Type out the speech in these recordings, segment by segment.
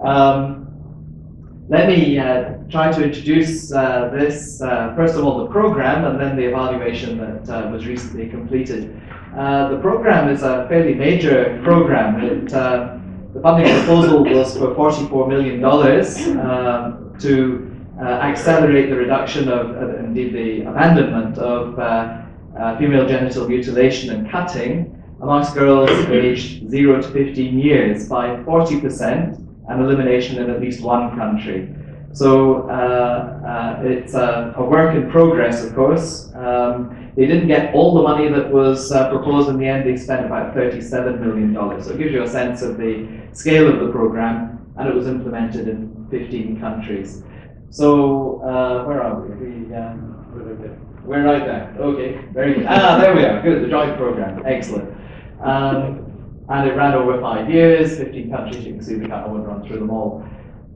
Let me try to introduce this, first of all, the program, and then the evaluation that was recently completed. The program is a fairly major program. The funding proposal was for $44 million to accelerate the reduction of, indeed the abandonment of female genital mutilation and cutting amongst girls aged 0 to 15 years by 40%, and elimination in at least one country. So it's a work in progress, of course. They didn't get all the money that was proposed in the end. They spent about $37 million. So it gives you a sense of the scale of the program, and it was implemented in 15 countries. So where are we? We're right there. Okay, very good. There we are. Good, the joint program. Excellent. And it ran over 5 years, 15 countries. You can see I won't run through them all.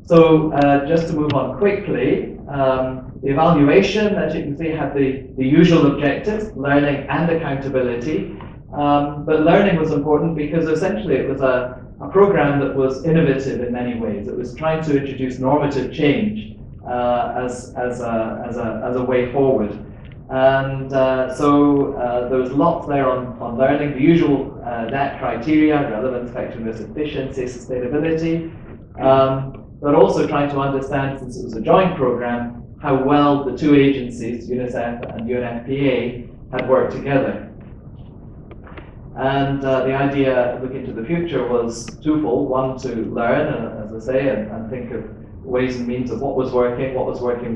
So just to move on quickly, the evaluation, as you can see, had the usual objectives, learning and accountability. But learning was important because essentially it was a program that was innovative in many ways. It was trying to introduce normative change as a way forward. And so there was lots there on learning, the usual NAT criteria, relevance, effectiveness, efficiency, sustainability, but also trying to understand, since it was a joint program, how well the two agencies, UNICEF and UNFPA, had worked together. And the idea looking to the future was twofold. One, to learn, as I say, and think of ways and means of what was working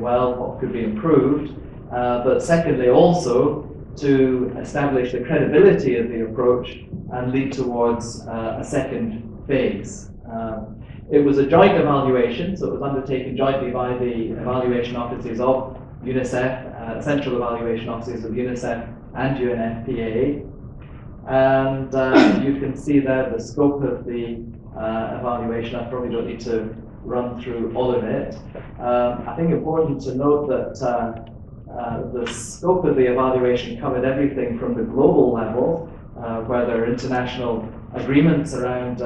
well, what could be improved. But secondly, also to establish the credibility of the approach and lead towards a second phase. It was a joint evaluation, so it was undertaken jointly by the evaluation offices of UNICEF, central evaluation offices of UNICEF and UNFPA. And you can see there the scope of the evaluation. I probably don't need to run through all of it. I think important to note that the scope of the evaluation covered everything from the global level, where there are international agreements around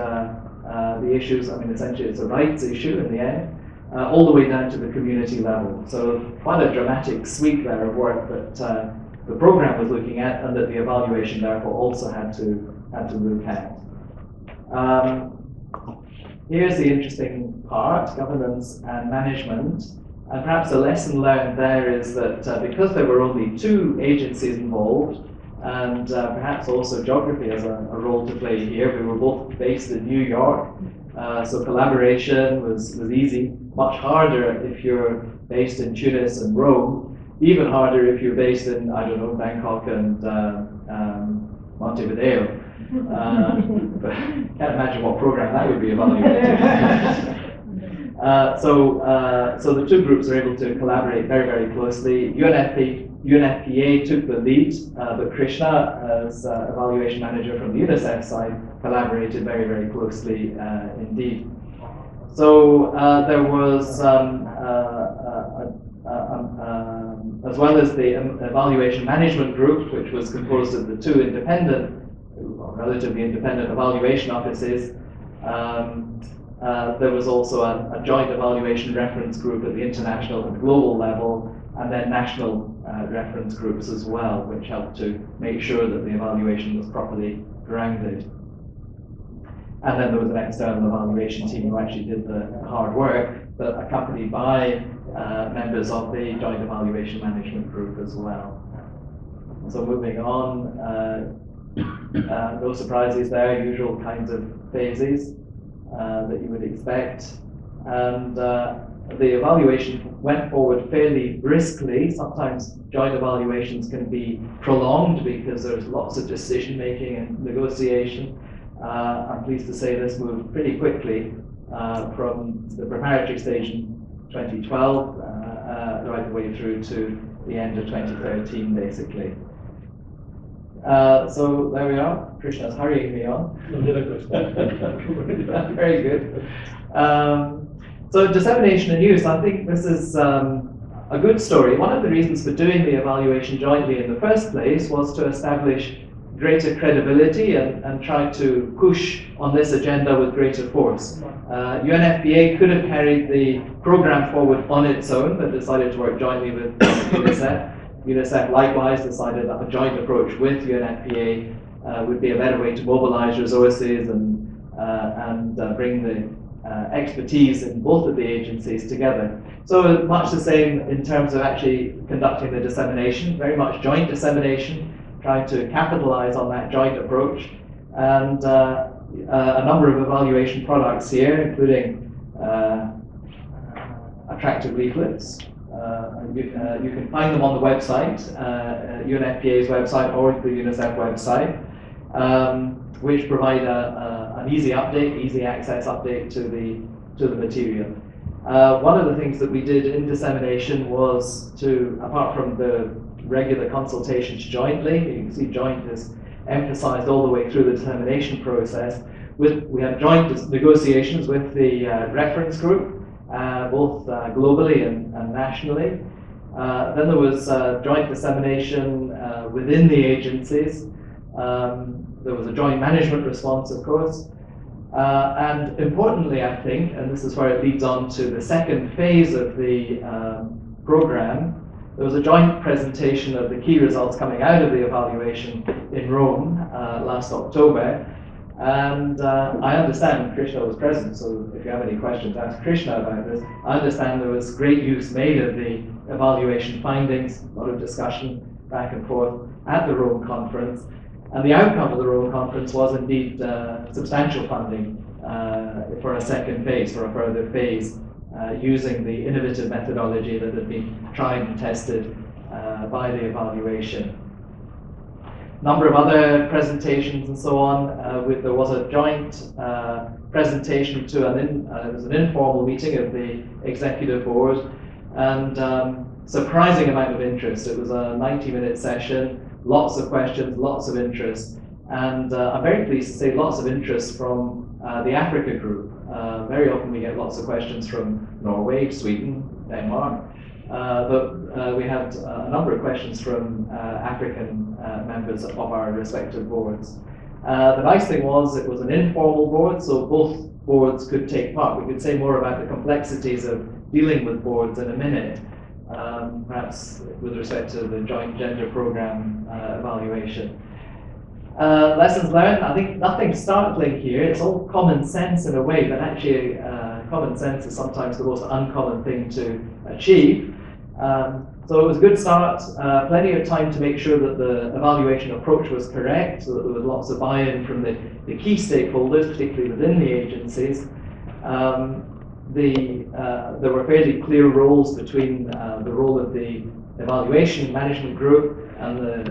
the issues. I mean, essentially it's a rights issue in the end, all the way down to the community level. So quite a dramatic suite there of work that the program was looking at, and that the evaluation therefore also had to look at. Here's the interesting part, governance and management. And perhaps a lesson learned there is that because there were only two agencies involved, and perhaps also geography has a role to play here. We were both based in New York, so collaboration was easy. Much harder if you're based in Tunis and Rome, even harder if you're based in, I don't know, Bangkok and Montevideo. But can't imagine what program that would be evaluated. So the two groups are able to collaborate very, very closely. UNFPA took the lead, but Krishna, as evaluation manager from the UNICEF side, collaborated very, very closely indeed. So there was, as well as the evaluation management group, which was composed of the two relatively independent evaluation offices, there was also a joint evaluation reference group at the international and global level, and then national reference groups as well, which helped to make sure that the evaluation was properly grounded. And then there was an external evaluation team who actually did the hard work, but accompanied by members of the joint evaluation management group as well. So moving on, no surprises there, usual kinds of phases that you would expect. And the evaluation went forward fairly briskly. Sometimes joint evaluations can be prolonged because there's lots of decision making and negotiation. I'm pleased to say this moved pretty quickly from the preparatory stage in 2012 right the way through to the end of 2013, basically. So there we are. Krishna's hurrying me on. Very good. So dissemination and use, I think this is a good story. One of the reasons for doing the evaluation jointly in the first place was to establish greater credibility and try to push on this agenda with greater force. UNFPA could have carried the program forward on its own, but decided to work jointly with UNICEF. UNICEF likewise decided that a joint approach with UNFPA would be a better way to mobilize resources and bring the expertise in both of the agencies together. So much the same in terms of actually conducting the dissemination, very much joint dissemination, trying to capitalize on that joint approach, and a number of evaluation products here, including attractive leaflets. You can find them on the website, UNFPA's website or the UNICEF website, which provide an easy update, easy access update to the material. One of the things that we did in dissemination was to, apart from the regular consultations jointly, you can see joint is emphasized all the way through the dissemination process. We had joint negotiations with the reference group, both globally and nationally. Then there was joint dissemination within the agencies. There was a joint management response, of course. And importantly, I think, and this is where it leads on to the second phase of the program, there was a joint presentation of the key results coming out of the evaluation in Rome last October. And I understand Krishna was present, so if you have any questions, ask Krishna about this. I understand there was great use made of the evaluation findings, a lot of discussion back and forth at the Rome conference. And the outcome of the Rome conference was indeed substantial funding for a second phase, for a further phase, using the innovative methodology that had been tried and tested by the evaluation. Number of other presentations and so on. There was a joint presentation to it was an informal meeting of the executive board, and surprising amount of interest. It was a 90-minute session. Lots of questions, lots of interest, and I'm very pleased to say lots of interest from the Africa group. Very often we get lots of questions from Norway, Sweden, Denmark, but we had a number of questions from African members of our respective boards. The nice thing was it was an informal board, so both boards could take part. We could say more about the complexities of dealing with boards in a minute. Perhaps with respect to the joint gender program evaluation. Lessons learned, I think nothing startling here. It's all common sense in a way, but actually common sense is sometimes the most uncommon thing to achieve. So it was a good start, plenty of time to make sure that the evaluation approach was correct, so that there was lots of buy-in from the key stakeholders, particularly within the agencies. There were fairly clear roles between the role of the evaluation management group and the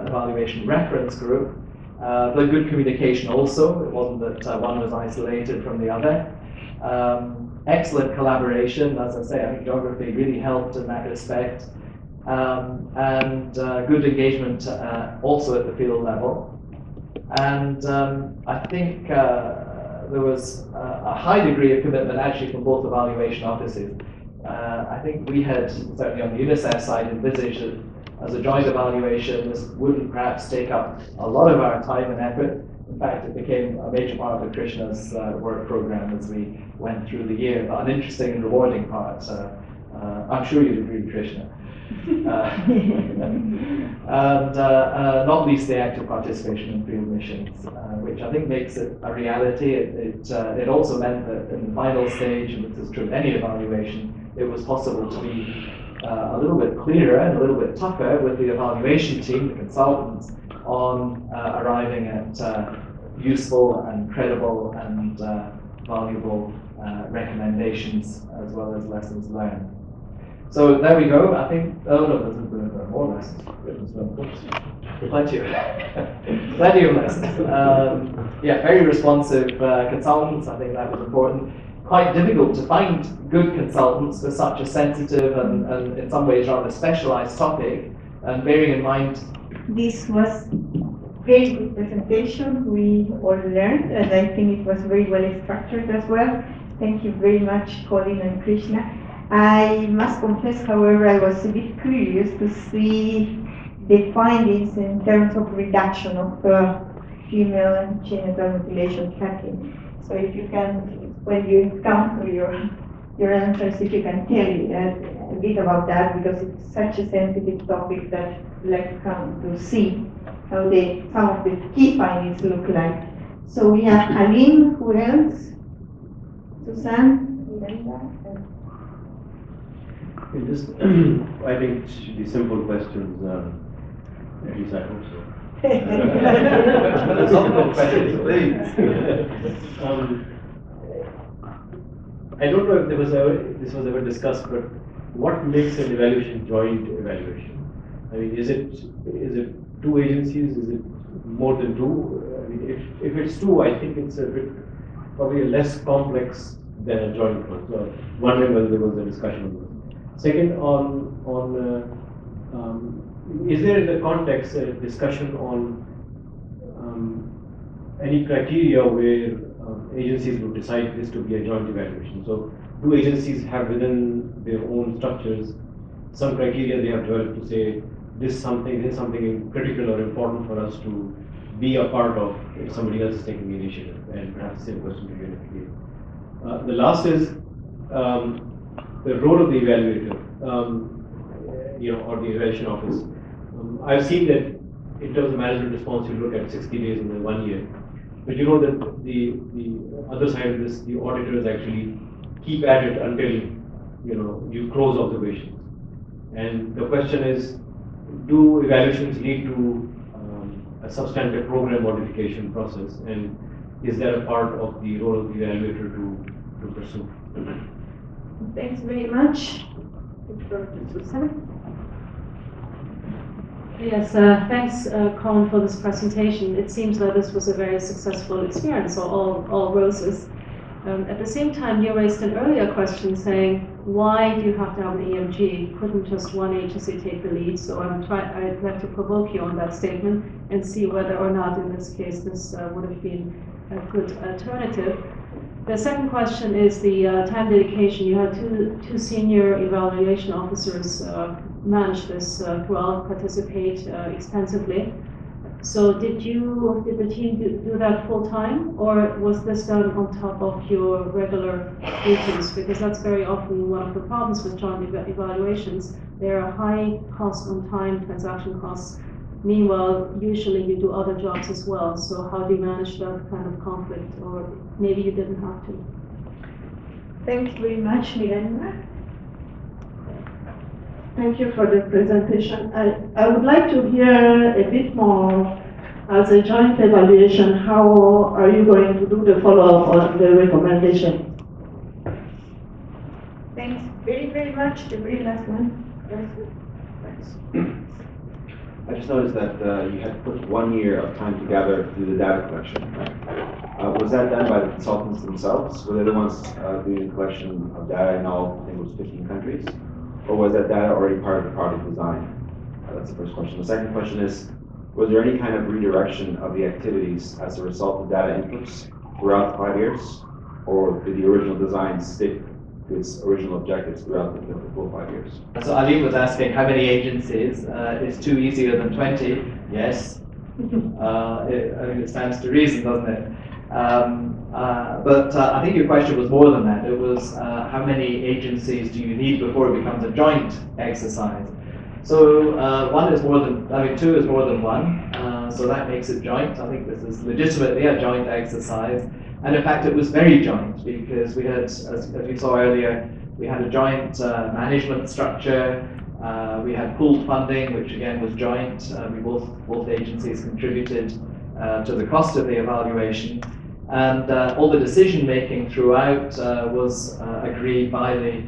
evaluation reference group. But good communication also. It wasn't that one was isolated from the other. Excellent collaboration. As I say, I think geography really helped in that respect. And good engagement also at the field level. And I think there was a high degree of commitment actually from both evaluation offices. I think we had, certainly on the UNICEF side, envisaged that as a joint evaluation, this wouldn't perhaps take up a lot of our time and effort. In fact, it became a major part of Krishna's work program as we went through the year, but an interesting and rewarding part. I'm sure you'd agree, Krishna. And not least the active participation in field missions, which I think makes it a reality. It also meant that in the final stage, and this is true of any evaluation, it was possible to be a little bit clearer and a little bit tougher with the evaluation team, the consultants, on arriving at useful and credible and valuable recommendations as well as lessons learned. So there we go. I think, oh no, there are more lessons. Plenty of lessons. Yeah, very responsive consultants. I think that was important. Quite difficult to find good consultants for such a sensitive and in some ways rather specialized topic. And bearing in mind, this was very good presentation. We all learned, and I think it was very well structured as well. Thank you very much, Colin and Krishna. I must confess, however, I was a bit curious to see the findings in terms of reduction of female genital mutilation cutting. So if you can, when you come through your answers, if you can tell me a bit about that, because it's such a sensitive topic that I'd like to come to see how some of the key findings look like. So we have Aline, who else? Susan, Miranda? Just, I think it should be simple questions, at least I hope so. Simple questions, please. I don't know if this was ever discussed, but what makes an evaluation joint evaluation? I mean, is it two agencies? Is it more than two? I mean, if it's two, I think it's probably less complex than a joint one. So wondering whether there was a discussion on this. Second, is there in the context a discussion on any criteria where agencies would decide this to be a joint evaluation? So do agencies have within their own structures some criteria they have developed to say this is something critical or important for us to be a part of if somebody else is taking the initiative? And perhaps the same question to UNFPA. The last is the role of the evaluator, or the evaluation office. I've seen that in terms of management response, you look at 60 days in the 1 year. But you know that the other side of this, the auditors actually keep at it until you close observations. And the question is, do evaluations lead to a substantive program modification process? And is that a part of the role of the evaluator to pursue? Thanks very much. Susan. Yes, thanks, Colin, for this presentation. It seems that this was a very successful experience, all roses. At the same time, you raised an earlier question saying, why do you have to have an EMG? Couldn't just one agency take the lead? So I'd like to provoke you on that statement and see whether or not, in this case, this would have been a good alternative. The second question is the time dedication. You had two senior evaluation officers manage this throughout, participate extensively. So did the team do that full time, or was this done on top of your regular duties? Because that's very often one of the problems with joint evaluations. There are high cost on time, transaction costs. Meanwhile, usually you do other jobs as well. So how do you manage that kind of conflict? Or maybe you didn't have to. Thanks very much, Miranda. Thank you for the presentation. I would like to hear a bit more, as a joint evaluation, how are you going to do the follow-up on the recommendation? Thanks very, very much. The very last one. Thanks. I just noticed that you had put 1 year of time together to do the data collection. Was that done by the consultants themselves? Were they the ones doing the collection of data in all, I think it was 15 countries? Or was that data already part of the product design? That's the first question. The second question is, was there any kind of redirection of the activities as a result of data inputs throughout the 5 years? Or did the original design stick to its original objectives throughout the full 5 years? So Ali was asking how many agencies. Is 2 easier than 20? Yes. I think it stands to reason, doesn't it? But I think your question was more than that. It was how many agencies do you need before it becomes a joint exercise? So two is more than one. So that makes it joint. I think this is legitimately a joint exercise. And in fact, it was very joint because we had, as we saw earlier, we had a joint management structure. We had pooled funding, which again was joint. Both agencies contributed to the cost of the evaluation. And all the decision making throughout was agreed by the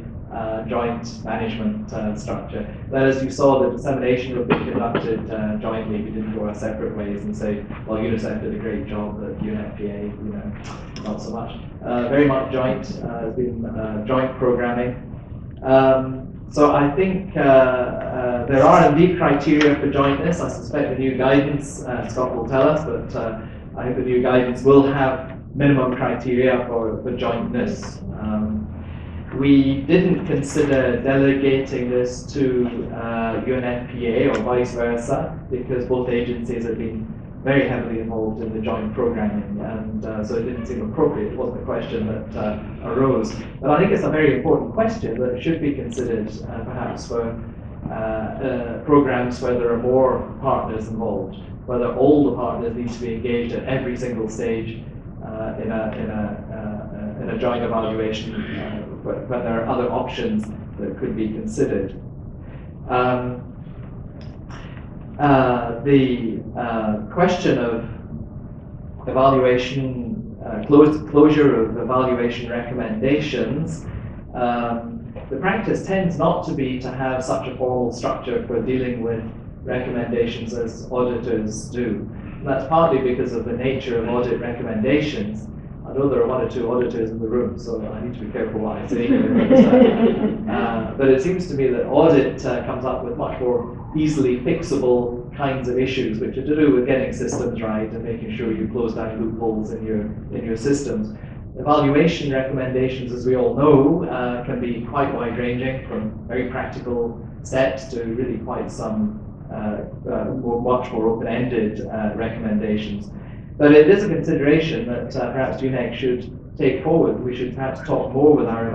joint management structure. That, as you saw, the dissemination would be conducted jointly. We didn't go our separate ways and say, well, UNICEF did a great job, but UNFPA, not so much. Very much joint, has been joint programming. So I think there are indeed criteria for jointness. I suspect the new guidance, Scott will tell us, but I think the new guidance will have minimum criteria for jointness. We didn't consider delegating this to UNFPA or vice versa, because both agencies have been very heavily involved in the joint programming, and so it didn't seem appropriate. It wasn't a question that arose. But I think it's a very important question that should be considered perhaps for programs where there are more partners involved, whether all the partners need to be engaged at every single stage in a joint evaluation, when there are other options that could be considered. The question of evaluation, closure of evaluation recommendations, the practice tends not to be to have such a formal structure for dealing with recommendations as auditors do. And that's partly because of the nature of audit recommendations. I know there are one or two auditors in the room, so I need to be careful what I say here. But it seems to me that audit comes up with much more easily fixable kinds of issues, which are to do with getting systems right and making sure you close down loopholes in your systems. Evaluation recommendations, as we all know, can be quite wide-ranging, from very practical steps to really quite some much more open-ended recommendations. But it is a consideration that perhaps UNEG should take forward. We should perhaps talk more with our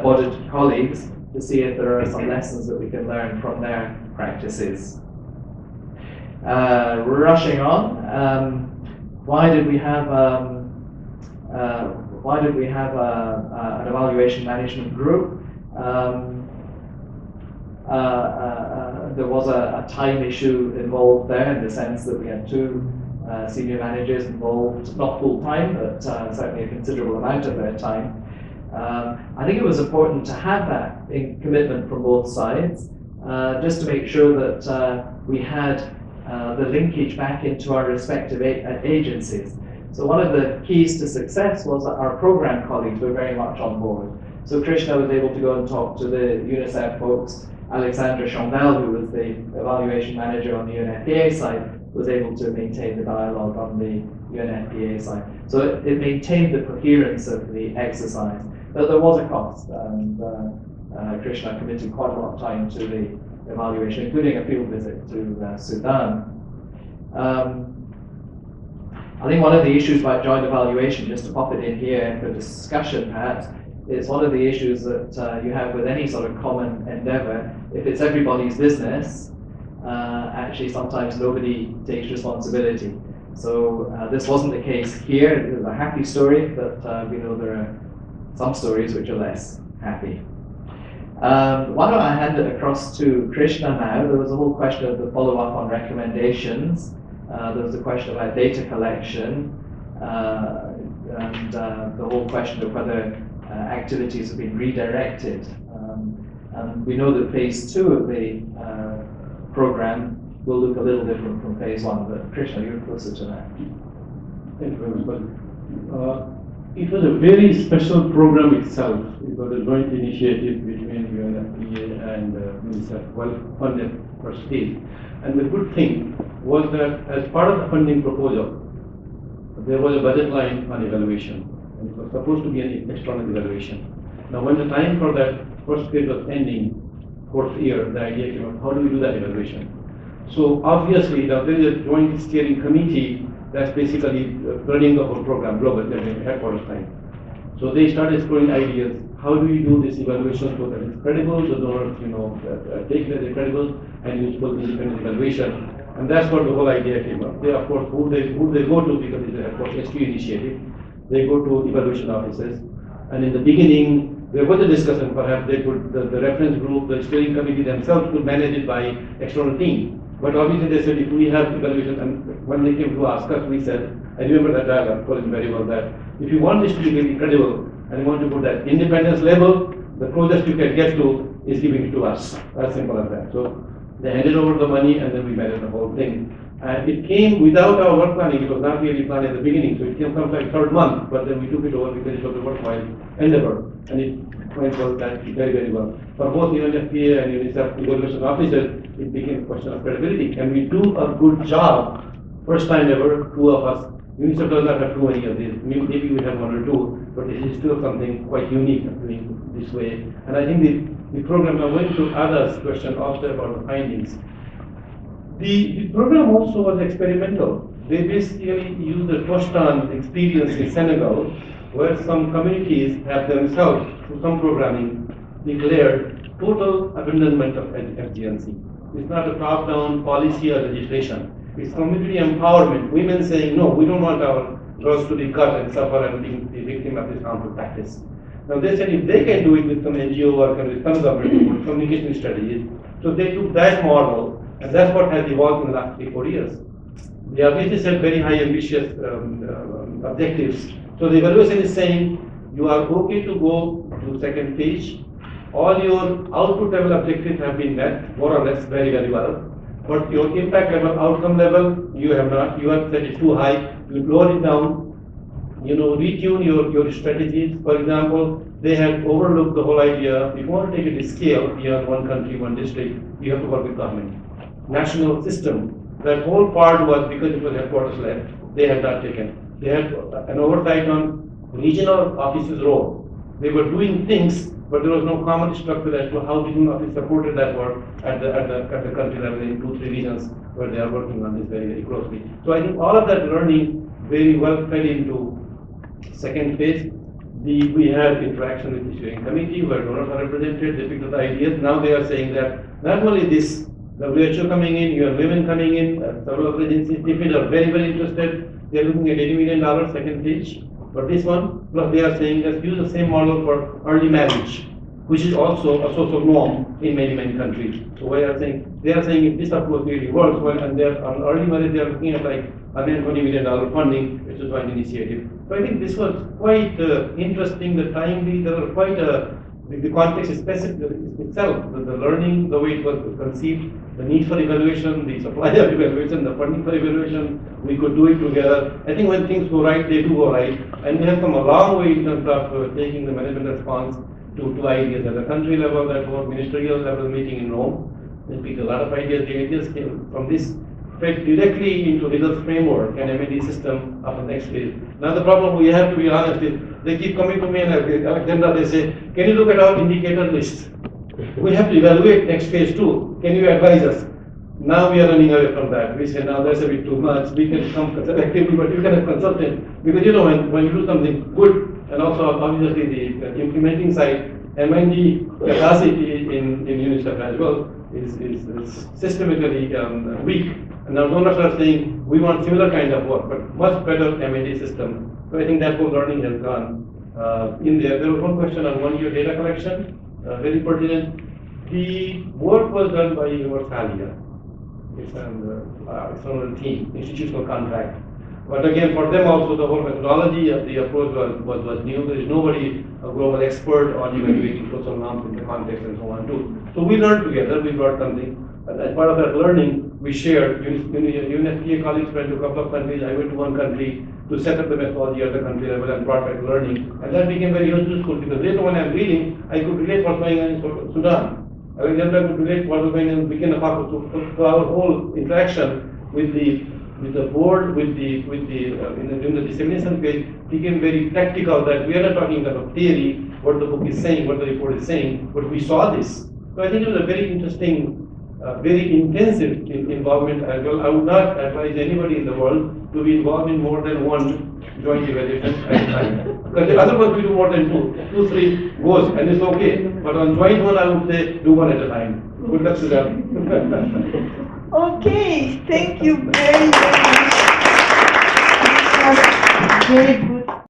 audit colleagues to see if there are some lessons that we can learn from their practices. Rushing on, why did we have an evaluation management group? There was a time issue involved there, in the sense that we had two senior managers involved, not full time, but certainly a considerable amount of their time. I think it was important to have that commitment from both sides, just to make sure that we had the linkage back into our respective agencies. So one of the keys to success was that our program colleagues were very much on board. So Krishna was able to go and talk to the UNICEF folks. Alexandra Chambel, who was the evaluation manager on the UNFPA side, was able to maintain the dialogue on the UNFPA side. So it maintained the coherence of the exercise. But there was a cost, and Krishna committed quite a lot of time to the evaluation, including a field visit to Sudan. I think one of the issues about joint evaluation, just to pop it in here for discussion perhaps, it's one of the issues that you have with any sort of common endeavor. If it's everybody's business, actually sometimes nobody takes responsibility. So this wasn't the case here. It was a happy story, but we know there are some stories which are less happy. Why don't I hand it across to Krishna now? There was a whole question of the follow-up on recommendations. There was a question about data collection, and the whole question of whether activities have been redirected. And we know that phase 2 of the program will look a little different from phase 1, but Krishna, you're closer to that. Thank you very much. It was a very special program itself. It was a joint initiative between UNFPA and UNICEF, well funded first stage. And the good thing was that as part of the funding proposal, there was a budget line on evaluation. And it was supposed to be an external evaluation. Now when the time for that first phase was ending, fourth year, the idea came up, how do we do that evaluation? So obviously now there is a joint steering committee that's basically running the whole program globally at headquarters time. So they started exploring ideas. How do we do this evaluation so that it's credible, the donors, take it as credible and useful independent evaluation. And that's what the whole idea came up. They, of course, who they go to, because it's a, of course, SQ initiative, they go to evaluation offices. And in the beginning, there was a discussion, perhaps they could, the reference group, the steering committee themselves could manage it by external team. But obviously they said if we have evaluation, and when they came to ask us, we said, I remember that dialogue, Colin, very well, that if you want this to be really credible, and you want to put that independence level, the closest you can get to is giving it to us. As simple as that. So they handed over the money, and then we managed the whole thing. And it came without our work planning. It was not really planned at the beginning, so it came from like third month, but then we took it over because it was a worthwhile endeavor, and it went well, very, very well. For both UNFPA and UNICEF evaluation officers, it became a question of credibility. Can we do a good job? First time ever, two of us UNICEF does not have too many of these. Maybe we have one or two, but it is still something quite unique doing this way. And I think the program, I'm going to others' question also about the findings. The program also was experimental. They basically used the first-hand experience in Senegal, where some communities have themselves, through some programming, declared total abandonment of FGNC. It's not a top-down policy or legislation. It's community empowerment. Women saying, no, we don't want our girls to be cut and suffer and be the victim of this harmful practice. Now they said if they can do it with some NGO work and with some government communication strategies, so they took that model, and that's what has evolved in the last 3-4 years. They obviously set very high ambitious objectives. So the evaluation is saying you are okay to go to second stage. All your output level objectives have been met, more or less very, very well. But your impact level, outcome level, you have not. You have set it too high. You lower it down. Retune your strategies. For example, they have overlooked the whole idea. If you want to take it to scale beyond one country, one district, you have to work with government. National system. That whole part was because it was headquarters led. They had not taken. They had an oversight on regional offices' role. They were doing things, but there was no common structure as to how regional office supported that work at the country level in 2-3 regions where they are working on this very, very closely. So I think all of that learning very well fed into second phase. We had interaction with the steering committee where donors are represented, they picked up the ideas. Now they are saying that not only this, WHO coming in, you have women coming in, several other agencies, DFID are very, very interested. They are looking at $80 million second stage. But this one, plus they are saying let's use the same model for early marriage, which is also a social norm in many, many countries. So they are saying if this approach really works well, and they are on early marriage, they are looking at like $120 million funding, which is one initiative. So I think this was quite interesting, the timely, there were quite the context is specific itself, the learning, the way it was conceived, the need for evaluation, the supply of evaluation, the funding for evaluation, we could do it together. I think when things go right, they do go right. And we have come a long way in terms of taking the management response to ideas at the country level, that was ministerial level meeting in Rome. They picked a lot of ideas. The ideas came from this fed directly into results framework and M&D system of the next phase. Now the problem we have to be honest is, they keep coming to me and Alexandra, they say, can you look at our indicator list? We have to evaluate next phase too. Can you advise us? Now we are running away from that. We say, now that's a bit too much. We can come selectively, but you can have consultant. Because when you do something good, and also obviously the implementing side, M&D capacity in UNICEF as well is systematically weak. And now donors are saying, we want similar kind of work, but much better M&D system. So I think that whole learning has gone in there. There was one question on 1 year data collection, very pertinent. The work was done by Universalia. It's an team, institutional contract. But again, for them also, the whole methodology of the approach was new. There is nobody, a global expert on evaluating social norms in the context and so on too. So we learned together, we brought something. As part of that learning, we shared. UNFPA colleagues went to a couple of countries, I went to one country to set up the methodology at the country level and brought back learning. And that became very useful because later when I'm reading, I could relate what's going on in Sudan. Alexandra could relate what was going on in Burkina Faso. So our whole interaction with the board, during the dissemination phase, became very practical, that we are not talking about theory, what the book is saying, what the report is saying, but we saw this. So I think it was a very interesting, very intensive involvement as well. I would not advise anybody in the world to be involved in more than one joint evaluation at a time. Because the other ones we do more than two, three goes, and it's okay. But on joint one, I would say do one at a time. Good luck to them. Okay, thank you very, very much. This was very good.